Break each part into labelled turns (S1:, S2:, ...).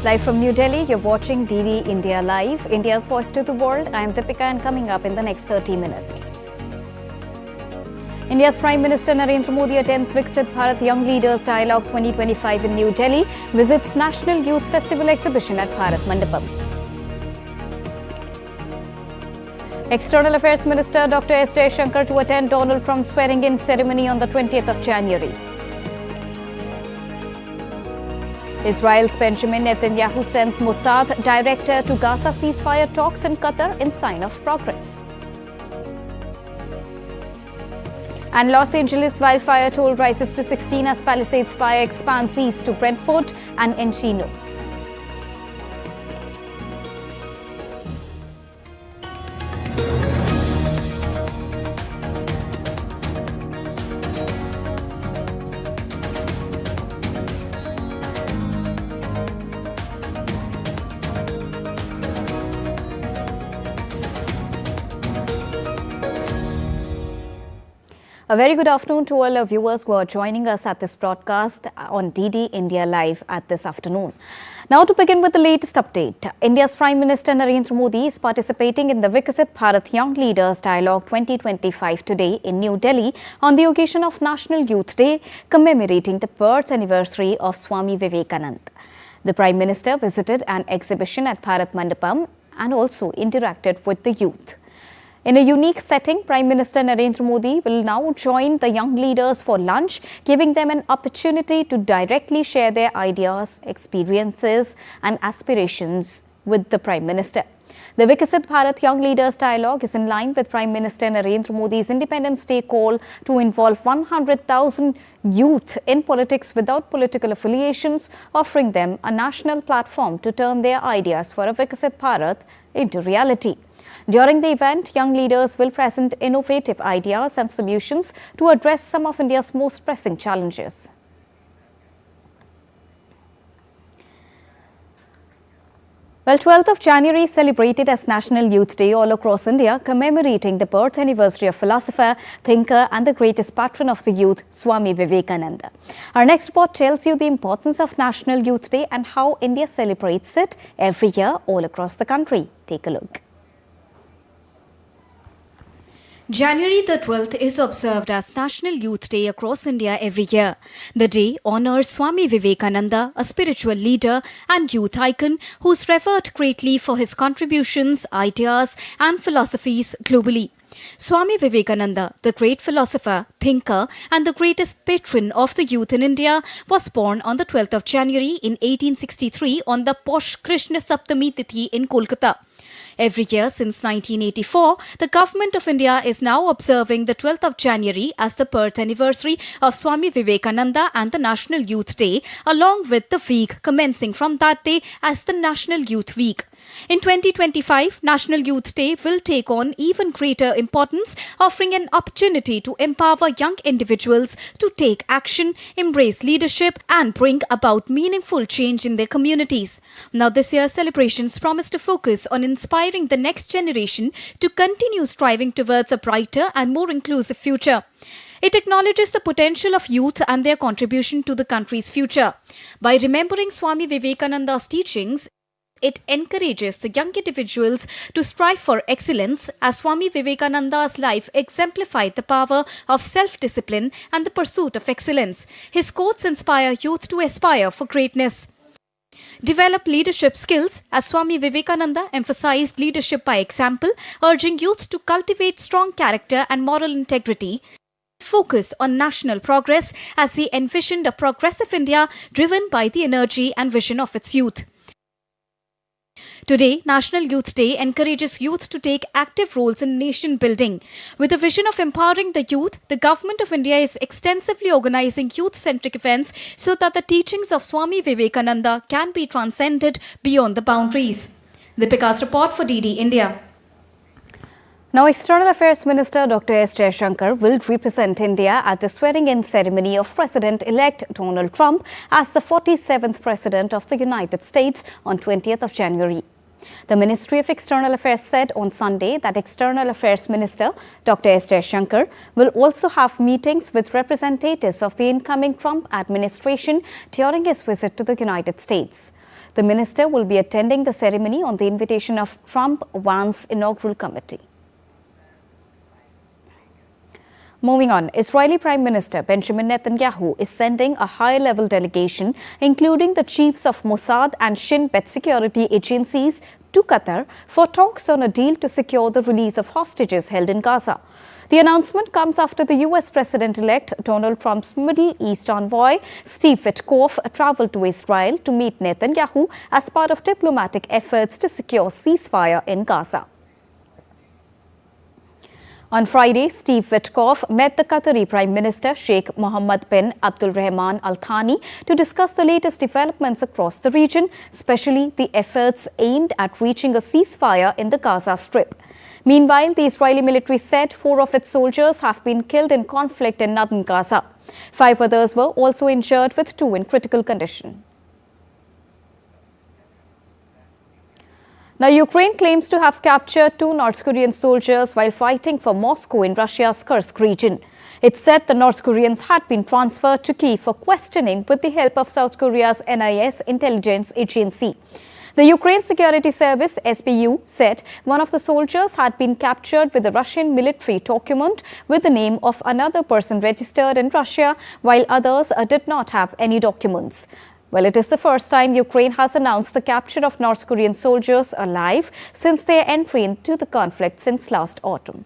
S1: Live from New Delhi, you're watching DD India Live, India's voice to the world. I'm Deepika and coming up in the next 30 minutes. India's Prime Minister Narendra Modi attends Viksit Bharat Young Leaders Dialogue 2025 in New Delhi, visits National Youth Festival exhibition at Bharat Mandapam. External Affairs Minister Dr. S. Jaishankar to attend Donald Trump's swearing-in ceremony on the 20th of January. Israel's Benjamin Netanyahu sends Mossad director to Gaza ceasefire talks in Qatar in sign of progress. And Los Angeles wildfire toll rises to 16 as Palisades fire expands east to Brentford and Encino. A very good afternoon to all our viewers who are joining us at this broadcast on DD India Live at this afternoon. Now to begin with the latest update, India's Prime Minister Narendra Modi is participating in the Viksit Bharat Young Leaders Dialogue 2025 today in New Delhi on the occasion of National Youth Day, commemorating the birth anniversary of Swami Vivekananda. The Prime Minister visited an exhibition at Bharat Mandapam and also interacted with the youth. In a unique setting, Prime Minister Narendra Modi will now join the young leaders for lunch, giving them an opportunity to directly share their ideas, experiences and aspirations with the Prime Minister. The Viksit Bharat Young Leaders Dialogue is in line with Prime Minister Narendra Modi's Independence Day call to involve 100,000 youth in politics without political affiliations, offering them a national platform to turn their ideas for a Viksit Bharat into reality. During the event, young leaders will present innovative ideas and solutions to address some of India's most pressing challenges. Well, 12th of January is celebrated as National Youth Day all across India, commemorating the birth anniversary of philosopher, thinker and the greatest patron of the youth, Swami Vivekananda. Our next report tells you the importance of National Youth Day and how India celebrates it every year all across the country. Take a look. January the 12th is observed as National Youth Day across India every year. The day honours Swami Vivekananda, a spiritual leader and youth icon who's revered greatly for his contributions, ideas and philosophies globally. Swami Vivekananda, the great philosopher, thinker and the greatest patron of the youth in India, was born on the 12th of January in 1863 on the posh Krishna Saptami Tithi in Kolkata. Every year since 1984, the Government of India is now observing the 12th of January as the birth anniversary of Swami Vivekananda and the National Youth Day, along with the week commencing from that day as the National Youth Week. In 2025, National Youth Day will take on even greater importance, offering an opportunity to empower young individuals to take action, embrace leadership and bring about meaningful change in their communities. Now, this year's celebrations promise to focus on inspiring the next generation to continue striving towards a brighter and more inclusive future. It acknowledges the potential of youth and their contribution to the country's future. By remembering Swami Vivekananda's teachings, it encourages the young individuals to strive for excellence, as Swami Vivekananda's life exemplified the power of self-discipline and the pursuit of excellence. His quotes inspire youth to aspire for greatness. Develop leadership skills, as Swami Vivekananda emphasized leadership by example, urging youth to cultivate strong character and moral integrity. Focus on national progress, as he envisioned a progressive India driven by the energy and vision of its youth. Today, National Youth Day encourages youth to take active roles in nation building. With a vision of empowering the youth, the Government of India is extensively organizing youth-centric events so that the teachings of Swami Vivekananda can be transcended beyond the boundaries. Deepika's report for DD India. Now, External Affairs Minister Dr. S. Jaishankar will represent India at the swearing-in ceremony of President-elect Donald Trump as the 47th President of the United States on 20th of January. The Ministry of External Affairs said on Sunday that External Affairs Minister Dr. S. Jaishankar will also have meetings with representatives of the incoming Trump administration during his visit to the United States. The minister will be attending the ceremony on the invitation of Trump-Vance inaugural committee. Moving on, Israeli Prime Minister Benjamin Netanyahu is sending a high-level delegation, including the chiefs of Mossad and Shin Bet security agencies, to Qatar for talks on a deal to secure the release of hostages held in Gaza. The announcement comes after the U.S. President-elect Donald Trump's Middle East envoy, Steve Witkoff, travelled to Israel to meet Netanyahu as part of diplomatic efforts to secure ceasefire in Gaza. On Friday, Steve Witkoff met the Qatari Prime Minister Sheikh Mohammed bin Abdul Rahman Al Thani to discuss the latest developments across the region, especially the efforts aimed at reaching a ceasefire in the Gaza Strip. Meanwhile, the Israeli military said 4 of its soldiers have been killed in conflict in northern Gaza. 5 others were also injured, with 2 in critical condition. Now, Ukraine claims to have captured 2 North Korean soldiers while fighting for Moscow in Russia's Kursk region. It said the North Koreans had been transferred to Kyiv for questioning with the help of South Korea's NIS intelligence agency. The Ukraine Security Service, SBU, said one of the soldiers had been captured with a Russian military document with the name of another person registered in Russia, while others did not have any documents. Well, it is the first time Ukraine has announced the capture of North Korean soldiers alive since their entry into the conflict since last autumn.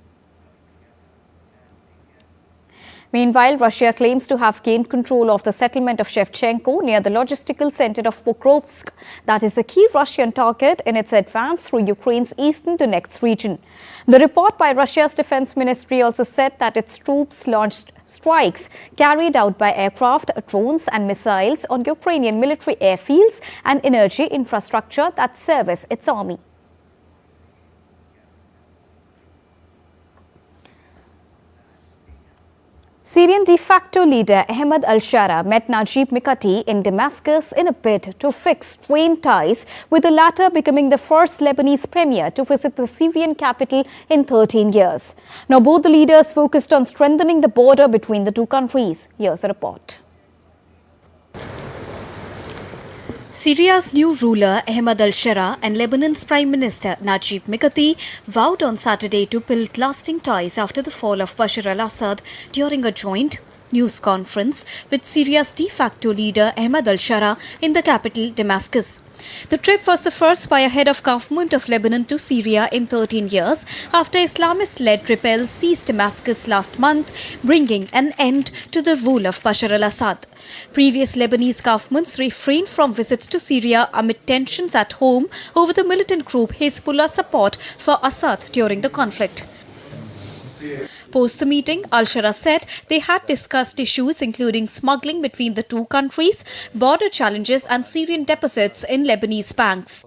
S1: Meanwhile, Russia claims to have gained control of the settlement of Shevchenko near the logistical center of Pokrovsk. That is a key Russian target in its advance through Ukraine's eastern Donetsk region. The report by Russia's defense ministry also said that its troops launched strikes carried out by aircraft, drones and missiles on Ukrainian military airfields and energy infrastructure that service its army. Syrian de facto leader Ahmed al-Shara met Najib Mikati in Damascus in a bid to fix strained ties, with the latter becoming the first Lebanese premier to visit the Syrian capital in 13 years. Now, both the leaders focused on strengthening the border between the 2 countries. Here's a report. Syria's new ruler Ahmed al-Shara and Lebanon's Prime Minister Najib Mikati vowed on Saturday to build lasting ties after the fall of Bashar al-Assad during a joint news conference with Syria's de facto leader Ahmed al-Shara in the capital Damascus. The trip was the first by a head of government of Lebanon to Syria in 13 years after Islamist-led rebels seized Damascus last month, bringing an end to the rule of Bashar al-Assad. Previous Lebanese governments refrained from visits to Syria amid tensions at home over the militant group Hezbollah's support for Assad during the conflict. Post the meeting, al-Shara said they had discussed issues including smuggling between the 2 countries, border challenges and Syrian deposits in Lebanese banks.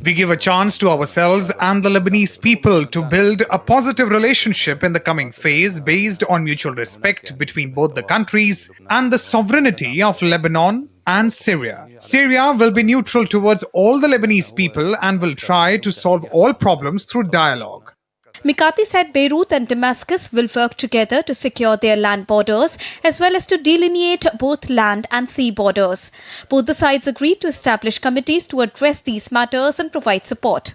S2: We give a chance to ourselves and the Lebanese people to build a positive relationship in the coming phase based on mutual respect between both the countries and the sovereignty of Lebanon and Syria. Syria will be neutral towards all the Lebanese people and will try to solve all problems through dialogue.
S1: Mikati said Beirut and Damascus will work together to secure their land borders as well as to delineate both land and sea borders. Both the sides agreed to establish committees to address these matters and provide support.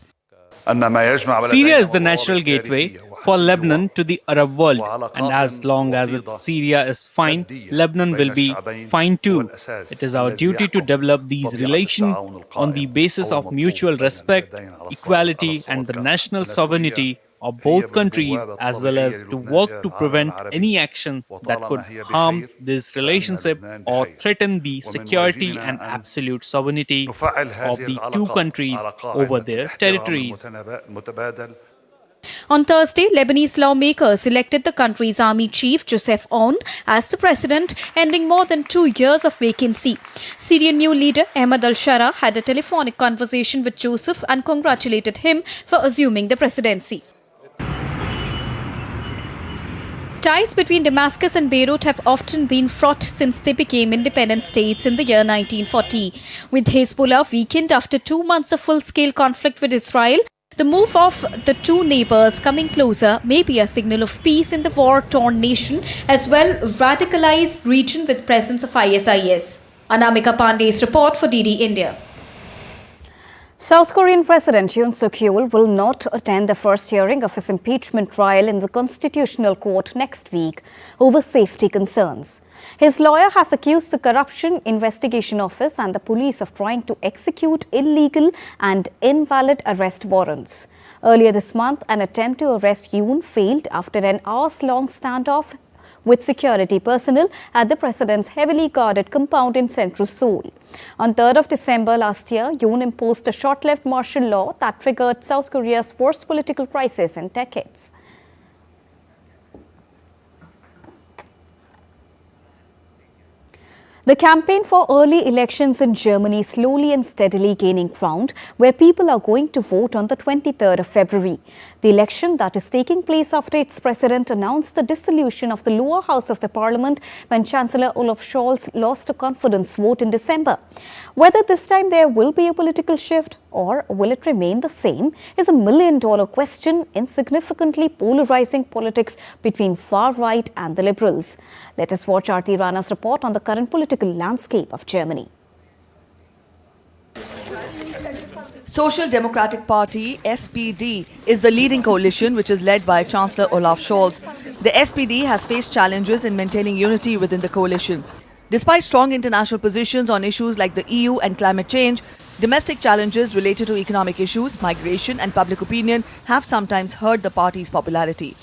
S3: Syria is the natural gateway for Lebanon to the Arab world, and as long as Syria is fine, Lebanon will be fine too. It is our duty to develop these relations on the basis of mutual respect, equality and the national sovereignty of both countries, as well as to work to prevent any action that could harm this relationship or threaten the security and absolute sovereignty of the 2 countries over their territories.
S1: On Thursday, Lebanese lawmakers elected the country's army chief, Joseph Aoun, as the president, ending more than 2 years of vacancy. Syrian new leader Ahmed al-Shara had a telephonic conversation with Joseph and congratulated him for assuming the presidency. Ties between Damascus and Beirut have often been fraught since they became independent states in the year 1940. With Hezbollah weakened after 2 months of full-scale conflict with Israel, the move of the 2 neighbors coming closer may be a signal of peace in the war-torn nation as well radicalized region with presence of ISIS. Anamika Pandey's report for DD India.
S4: South Korean President Yoon Suk-yeol will not attend the first hearing of his impeachment trial in the Constitutional Court next week over safety concerns. His lawyer has accused the Corruption Investigation Office and the police of trying to execute illegal and invalid arrest warrants. Earlier this month, an attempt to arrest Yoon failed after an hours-long standoff with security personnel at the president's heavily guarded compound in central Seoul. On 3rd of December last year, Yoon imposed a short-lived martial law that triggered South Korea's worst political crisis in decades. The campaign for early elections in Germany slowly and steadily gaining ground, where people are going to vote on the 23rd of February. The election that is taking place after its president announced the dissolution of the lower house of the parliament when Chancellor Olaf Scholz lost a confidence vote in December. Whether this time there will be a political shift or will it remain the same is a million-dollar question in significantly polarizing politics between far right and the liberals. Let us watch Aarti Rana's report on the current political landscape of Germany.
S5: Social Democratic Party, SPD, is the leading coalition which is led by Chancellor Olaf Scholz. The SPD has faced challenges in maintaining unity within the coalition. Despite strong international positions on issues like the EU and climate change, domestic challenges related to economic issues, migration and public opinion have sometimes hurt the party's popularity.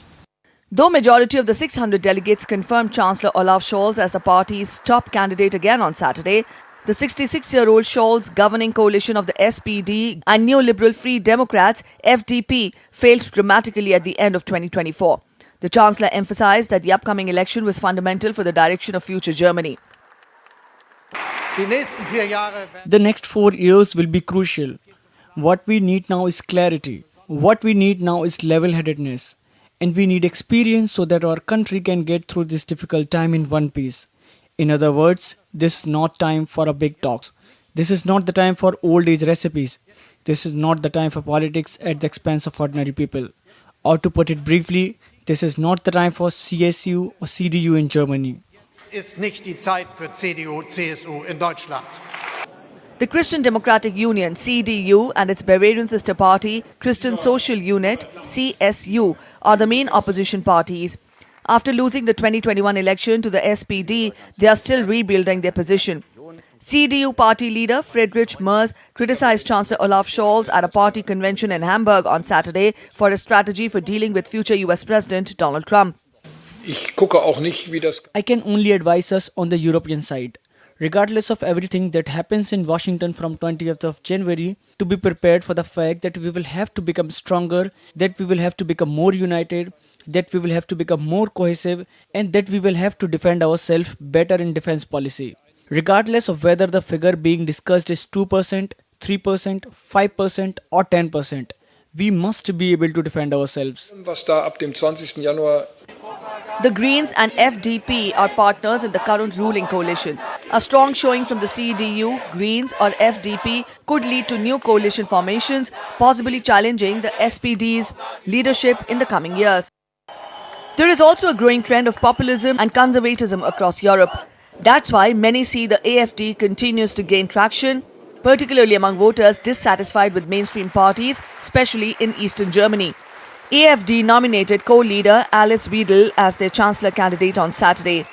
S5: Though majority of the 600 delegates confirmed Chancellor Olaf Scholz as the party's top candidate again on Saturday, the 66-year-old Scholz governing coalition of the SPD and neoliberal Free Democrats, FDP, failed dramatically at the end of 2024. The Chancellor emphasized that the upcoming election was fundamental for the direction of future Germany.
S6: The next 4 years will be crucial. What we need now is clarity. What we need now is level-headedness. And we need experience so that our country can get through this difficult time in one piece. In other words, this is not time for a big talks. This is not the time for old age recipes. This is not the time for politics at the expense of ordinary people. Or to put it briefly, this is not the time for CSU or CDU in Germany.
S7: Ist nicht die Zeit für CDU, CSU in Deutschland.
S5: The Christian Democratic Union, CDU, and its Bavarian sister party, Christian Social Unit, CSU, are the main opposition parties. After losing the 2021 election to the SPD, they are still rebuilding their position. CDU party leader Friedrich Merz criticized Chancellor Olaf Scholz at a party convention in Hamburg on Saturday for his strategy for dealing with future US President Donald Trump.
S6: I can only advise us on the European side, regardless of everything that happens in Washington from 20th of January, to be prepared for the fact that we will have to become stronger, that we will have to become more united, that we will have to become more cohesive, and that we will have to defend ourselves better in defense policy. Regardless of whether the figure being discussed is 2%, 3%, 5% or 10%, we must be able to defend ourselves.
S5: The Greens and FDP are partners in the current ruling coalition. A strong showing from the CDU, Greens or FDP could lead to new coalition formations, possibly challenging the SPD's leadership in the coming years. There is also a growing trend of populism and conservatism across Europe. That's why many see the AfD continues to gain traction, particularly among voters dissatisfied with mainstream parties, especially in Eastern Germany. AfD nominated co-leader Alice Weidel as their chancellor candidate on Saturday.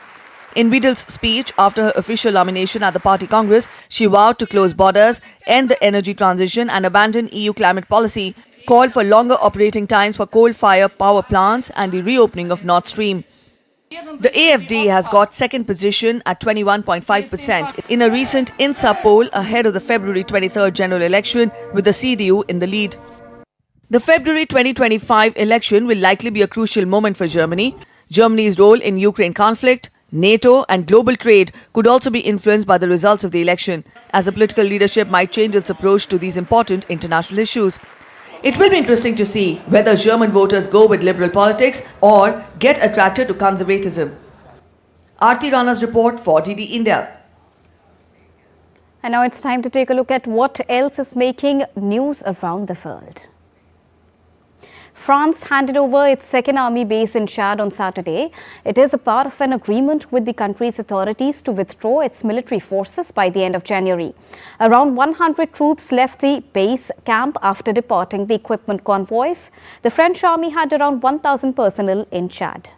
S5: In Wiedel's speech after her official nomination at the party congress, she vowed to close borders, end the energy transition and abandon EU climate policy, called for longer operating times for coal-fired power plants and the reopening of Nord Stream. The AfD has got second position at 21.5% in a recent INSA poll ahead of the February 23rd general election, with the CDU in the lead. The February 2025 election will likely be a crucial moment for Germany. Germany's role in Ukraine conflict, NATO and global trade could also be influenced by the results of the election, as the political leadership might change its approach to these important international issues. It will be interesting to see whether German voters go with liberal politics or get attracted to conservatism. Aarti Rana's report for DD India.
S4: And now it's time to take a look at what else is making news around the world. France handed over its second army base in Chad on Saturday. It is a part of an agreement with the country's authorities to withdraw its military forces by the end of January. Around 100 troops left the base camp after departing the equipment convoys. The French army had around 1,000 personnel in Chad.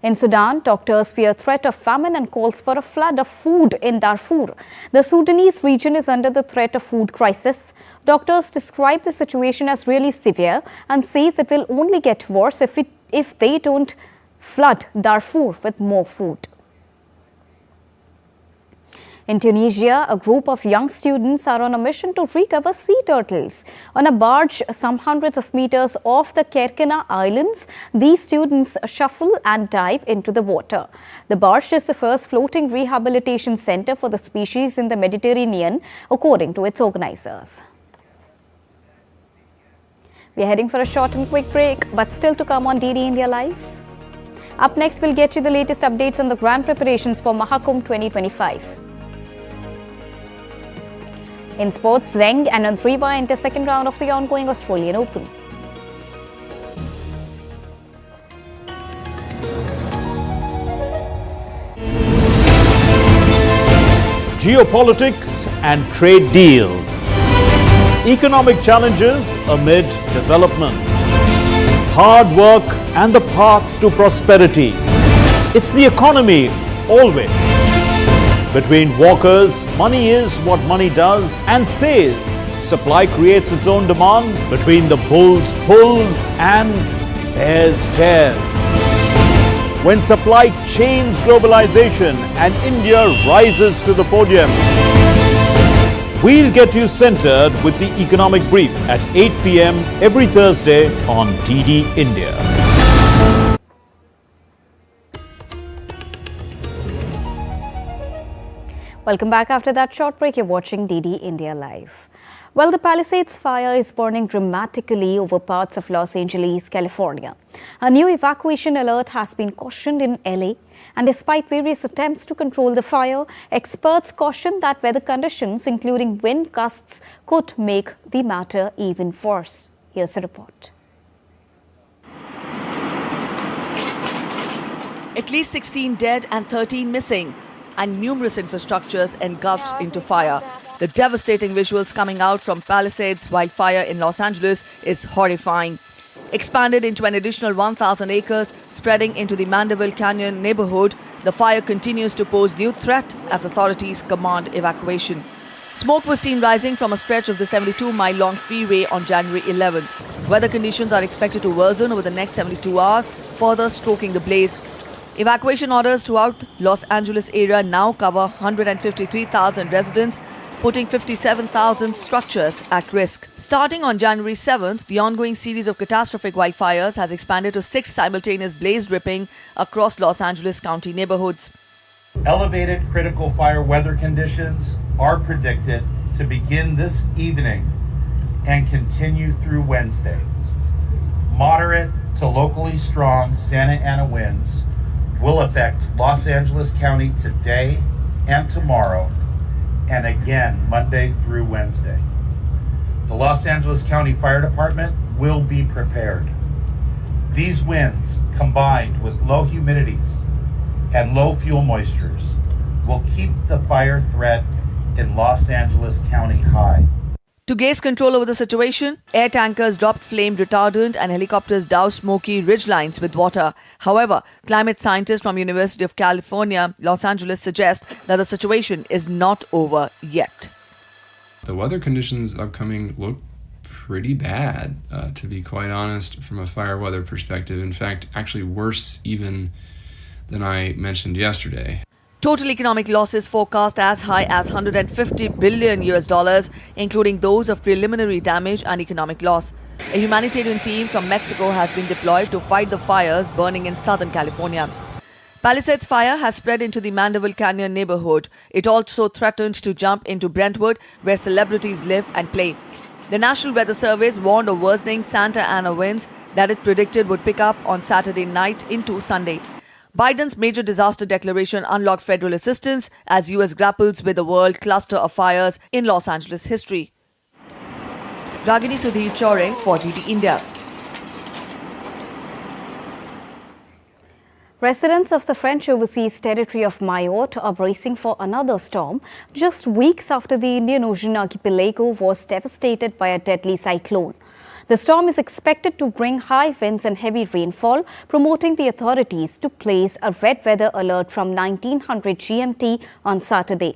S4: In Sudan, doctors fear threat of famine and calls for a flood of food in Darfur. The Sudanese region is under the threat of food crisis. Doctors describe the situation as really severe and says it will only get worse if they don't flood Darfur with more food. In Tunisia, a group of young students are on a mission to recover sea turtles. On a barge some hundreds of meters off the Kerkena Islands, these students shuffle and dive into the water. The barge is the first floating rehabilitation center for the species in the Mediterranean, according to its organizers. We are heading for a short and quick break, but still to come on DD India Live. Up next, we'll get you the latest updates on the grand preparations for Mahakumbh 2025. In sports, Zheng and Andreeva enter second round of the ongoing Australian Open.
S8: Geopolitics and trade deals. Economic challenges amid development. Hard work and the path to prosperity. It's the economy, always. Between walkers, money is what money does and says. Supply creates its own demand. Between the bulls pulls and bears tears. When supply chains globalization and India rises to the podium. We'll get you centered with the economic brief at 8 p.m. every Thursday on DD India.
S4: Welcome back after that short break. You're watching DD India Live. Well, the Palisades fire is burning dramatically over parts of Los Angeles, California. A new evacuation alert has been cautioned in LA, and despite various attempts to control the fire, experts caution that weather conditions, including wind gusts, could make the matter even worse. Here's a report.
S5: At least 16 dead and 13 missing, and numerous infrastructures engulfed into fire. The devastating visuals coming out from Palisades wildfire in Los Angeles is horrifying. Expanded into an additional 1,000 acres, spreading into the Mandeville Canyon neighborhood, the fire continues to pose new threat as authorities command evacuation. Smoke was seen rising from a stretch of the 72-mile-long freeway on January 11th. Weather conditions are expected to worsen over the next 72 hours, further stoking the blaze. Evacuation orders throughout Los Angeles area now cover 153,000 residents, putting 57,000 structures at risk. Starting on January 7th, the ongoing series of catastrophic wildfires has expanded to 6 simultaneous blaze ripping across Los Angeles County neighborhoods.
S9: Elevated critical fire weather conditions are predicted to begin this evening and continue through Wednesday. Moderate to locally strong Santa Ana winds will affect Los Angeles County today and tomorrow, and again Monday through Wednesday. The Los Angeles County Fire Department will be prepared. These winds, combined with low humidities and low fuel moistures, will keep the fire threat in Los Angeles County high.
S5: To gauge control over the situation, air tankers dropped flame retardant and helicopters doused smoky ridgelines with water. However, climate scientists from University of California, Los Angeles suggest that the situation is not over yet.
S10: The weather conditions upcoming look pretty bad, to be quite honest, from a fire weather perspective. In fact, actually worse even than I mentioned yesterday.
S5: Total economic losses forecast as high as $150 billion, including those of preliminary damage and economic loss. A humanitarian team from Mexico has been deployed to fight the fires burning in Southern California. Palisades fire has spread into the Mandeville Canyon neighborhood. It also threatened to jump into Brentwood, where celebrities live and play. The National Weather Service warned of worsening Santa Ana winds that it predicted would pick up on Saturday night into Sunday. Biden's major disaster declaration unlocked federal assistance as U.S. grapples with the world cluster of fires in Los Angeles history. Ragini Sudhir Chore for DD India.
S4: Residents of the French overseas territory of Mayotte are bracing for another storm just weeks after the Indian Ocean archipelago was devastated by a deadly cyclone. The storm is expected to bring high winds and heavy rainfall, promoting the authorities to place a red weather alert from 1900 GMT on Saturday.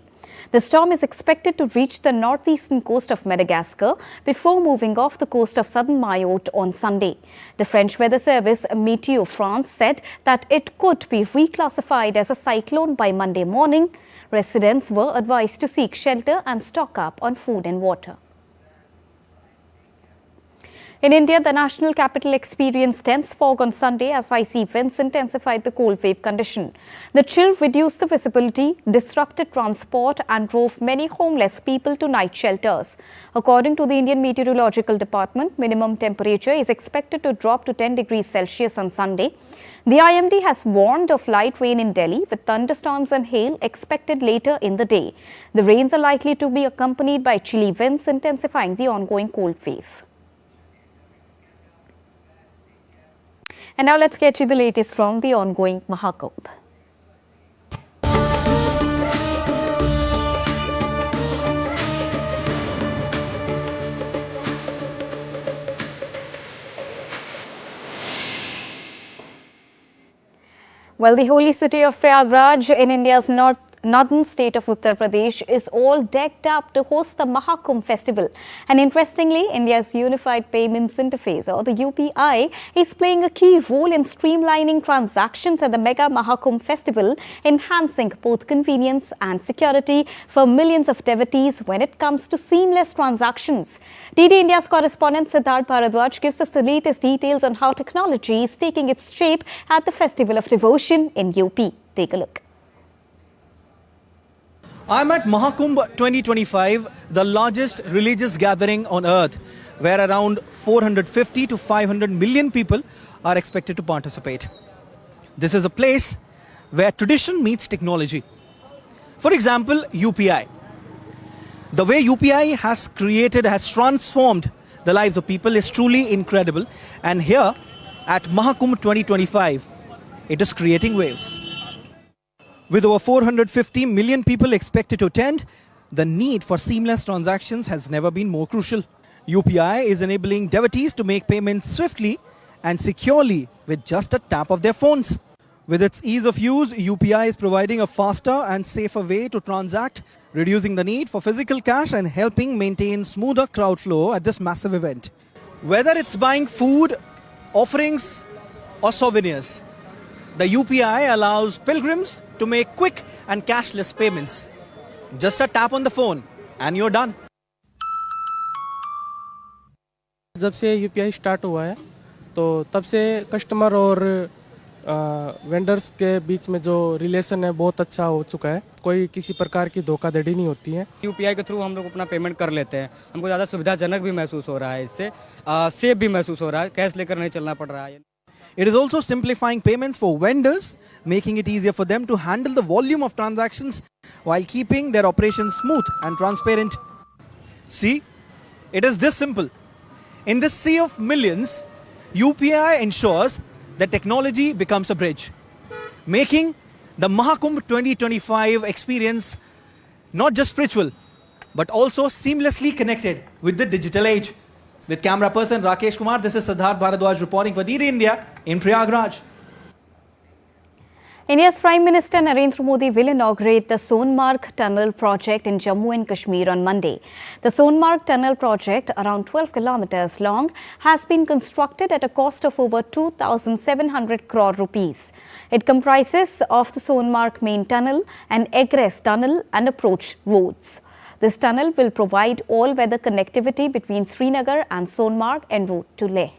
S4: The storm is expected to reach the northeastern coast of Madagascar before moving off the coast of southern Mayotte on Sunday. The French weather service Meteo France said that it could be reclassified as a cyclone by Monday morning. Residents were advised to seek shelter and stock up on food and water. In India, the national capital experienced dense fog on Sunday as icy winds intensified the cold wave condition. The chill reduced the visibility, disrupted transport and drove many homeless people to night shelters. According to the Indian Meteorological Department, minimum temperature is expected to drop to 10 degrees Celsius on Sunday. The IMD has warned of light rain in Delhi with thunderstorms and hail expected later in the day. The rains are likely to be accompanied by chilly winds intensifying the ongoing cold wave. And now let's get you the latest from the ongoing Mahakumbh. Well, the holy city of Prayagraj in India's northern state of Uttar Pradesh is all decked up to host the Mahakumbh festival. And interestingly, India's Unified Payments Interface, or the UPI, is playing a key role in streamlining transactions at the Mega Mahakumbh festival, enhancing both convenience and security for millions of devotees when it comes to seamless transactions. DD India's correspondent Siddharth Bharadwaj gives us the latest details on how technology is taking its shape at the Festival of Devotion in UP. Take a look.
S11: I'm at Mahakumbh 2025, the largest religious gathering on earth, where around 450 to 500 million people are expected to participate. This is a place where tradition meets technology. For example, UPI. The way UPI has transformed the lives of people is truly incredible. And here at Mahakumbh 2025, it is creating waves. With over 450 million people expected to attend, the need for seamless transactions has never been more crucial. UPI is enabling devotees to make payments swiftly and securely with just a tap of their phones. With its ease of use, UPI is providing a faster and safer way to transact, reducing the need for physical cash and helping maintain smoother crowd flow at this massive event. Whether it's buying food, offerings, or souvenirs, the UPI allows pilgrims to make quick and cashless payments. Just a tap on the phone and you're done.
S12: जब से UPI start हुआ है तो तब से customer और vendors के बीच में जो रिलेशन है बहुत अच्छा हो चुका है. कोई किसी प्रकार की धोखाधड़ी नहीं होती है.
S13: यूपीआई के थ्रू हम लोग अपना पेमेंट कर लेते हैं. हमको ज़्यादा सुविधाजनक भी महसूस हो रहा है, इससे सेफ भी महसूस हो रहा है. कैश लेकर नहीं चलना पड़ रहा है.
S11: It is also simplifying payments for vendors, making it easier for them to handle the volume of transactions while keeping their operations smooth and transparent. See, it is this simple. In this sea of millions, UPI ensures that technology becomes a bridge, making the Mahakumbh 2025 experience not just spiritual, but also seamlessly connected with the digital age. With camera person Rakesh Kumar, this is Siddharth Bharadwaj reporting for DD India in Prayagraj.
S4: India's Prime Minister Narendra Modi will inaugurate the Sonmarg Tunnel project in Jammu and Kashmir on Monday. The Sonmarg Tunnel project, around 12 kilometers long, has been constructed at a cost of over 2,700 crore rupees. It comprises of the Sonmarg main tunnel, an egress tunnel and approach roads. This tunnel will provide all-weather connectivity between Srinagar and Sonmarg en route to Leh.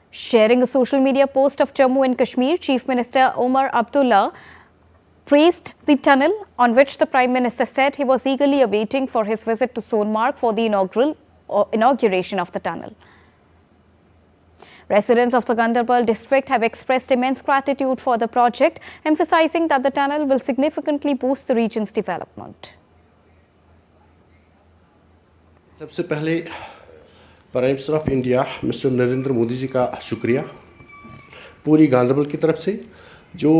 S4: Sharing a social media post of Jammu and Kashmir, Chief Minister Omar Abdullah praised the tunnel, on which the Prime Minister said he was eagerly awaiting for his visit to Sonmarg for the inauguration of the tunnel. Residents of the Gandarbal district have expressed immense gratitude for the project, emphasizing that the tunnel will significantly boost the region's development.
S14: सबसे पहले prime minister of India mister Narendra Modi ji का शुक्रिया पूरी गांधरबल की तरफ से, जो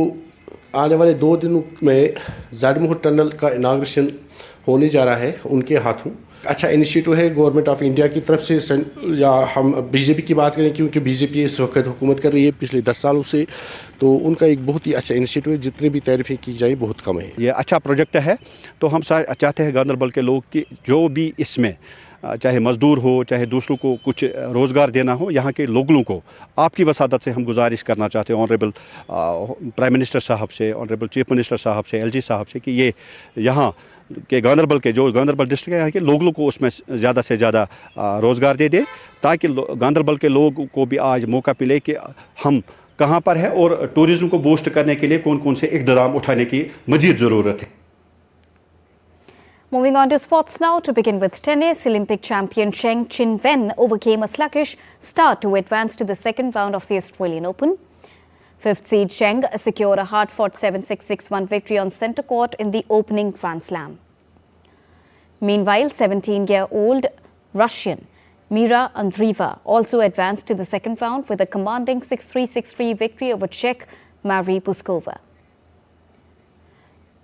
S14: आने वाले 2 दिनों में ज़ाडमोह टनल का इनाग्रेशन होने जा रहा है उनके हाथों। अच्छा इनिशिएटिव है गवर्नमेंट ऑफ इंडिया की तरफ से, या हम बीजेपी की बात करें क्योंकि बीजेपी इस वक्त हुकूमत कर रही है पिछले 10 सालों से, तो उनका एक बहुत ही अच्छा इनिशिएटिव है, जितनी भी तारीफें की जाए बहुत कम है।
S15: ये अच्छा प्रोजेक्ट है, तो हम चाहते हैं गांधरबल के लोग कि जो भी इसमें चाहे मज़दूर हो चाहे दूसरों को कुछ रोज़गार देना हो, यहाँ के लोगों को आपकी वसादत से हम गुजारिश करना चाहते हैं ऑनरेबल प्राइम मिनिस्टर साहब से, ऑनरेबल चीफ मिनिस्टर साहब से, एलजी साहब से, कि ये यहाँ के गांधरबल के जो गांधरबल डिस्ट्रिक्ट है यहाँ के लोगों को उसमें ज़्यादा से ज़्यादा रोज़गार दे दे, ताकि गांधरबल के लोगों को भी आज मौका मिले कि हम कहाँ पर है और टूरिज़्म को बूस्ट करने के लिए कौन कौन से इक़दाम उठाने की मज़ीद ज़रूरत है।
S4: Moving on to sports now, to begin with tennis, Olympic champion Cheng Chin-wen overcame a sluggish start to advance to the second round of the Australian Open. Fifth seed Cheng secured a hard-fought 7-6, 6-1 victory on centre court in the opening Grand Slam. Meanwhile, 17-year-old Russian Mira Andreeva also advanced to the second round with a commanding 6-3, 6-3 victory over Czech Marie Puskova.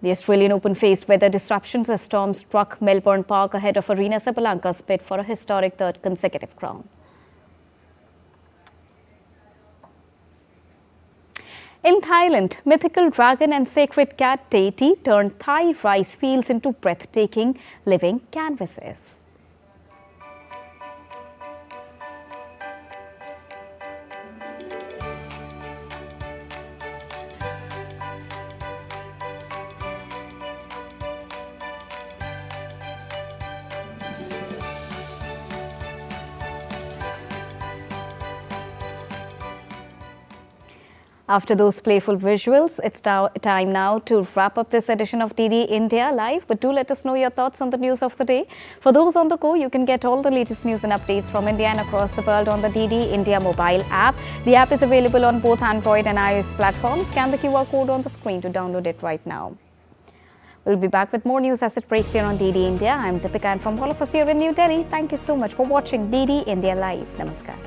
S4: The Australian Open faced weather disruptions as storms struck Melbourne Park ahead of Arena Sabalanka's bid for a historic third consecutive crown. In Thailand, mythical dragon and sacred cat deity turned Thai rice fields into breathtaking living canvases. After those playful visuals, it's time now to wrap up this edition of DD India Live. But do let us know your thoughts on the news of the day. For those on the go, you can get all the latest news and updates from India and across the world on the DD India mobile app. The app is available on both Android and iOS platforms. Scan the QR code on the screen to download it right now. We'll be back with more news as it breaks here on DD India. I'm Deepika, and from all of us here in New Delhi, thank you so much for watching DD India Live. Namaskar.